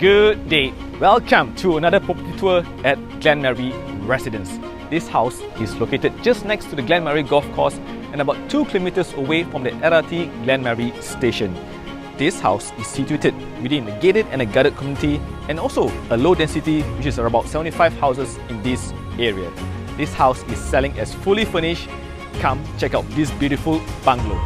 Good day. Welcome to another property tour at Glenmarie Residence. This house is located just next to the Glenmarie Golf Course and about 2 kilometers away from the LRT Glenmarie station. This house is situated within a gated and a guarded community and also a low density, which is about 75 houses in this area. This house is selling as fully furnished. Come check out this beautiful bungalow.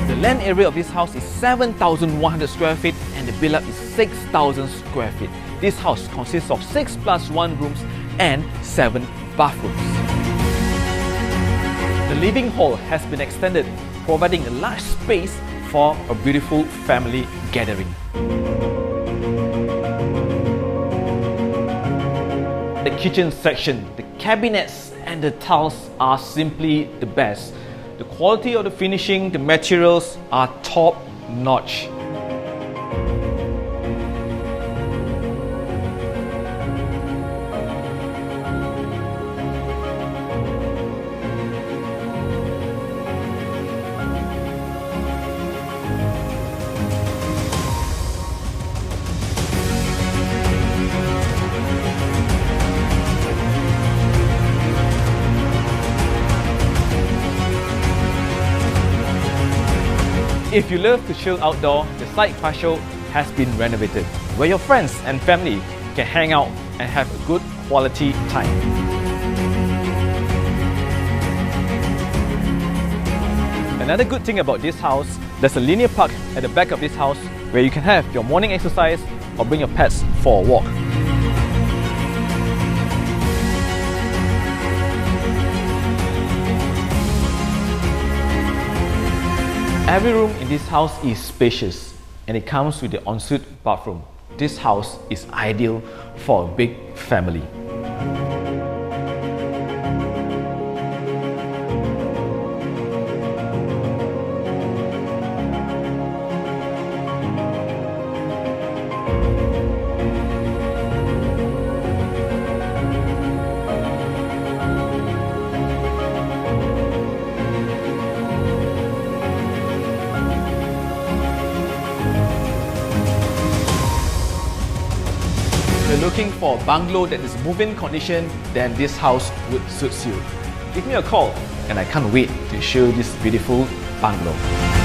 The land area of this house is 7,100 square feet and the build-up is 6,000 square feet. This house consists of 6 plus 1 rooms and 7 bathrooms. The living hall has been extended, providing a large space for a beautiful family gathering. The kitchen section, the cabinets and the tiles are simply the best. The quality of the finishing, the materials are top notch. If you love to chill outdoor, the side patio has been renovated, where your friends and family can hang out and have a good quality time. Another good thing about this house, there's a linear park at the back of this house where you can have your morning exercise or bring your pets for a walk. Every room in this house is spacious and it comes with the ensuite bathroom. This house is ideal for a big family. If you're looking for a bungalow that is move-in condition, then this house would suit you. Give me a call and I can't wait to show you this beautiful bungalow.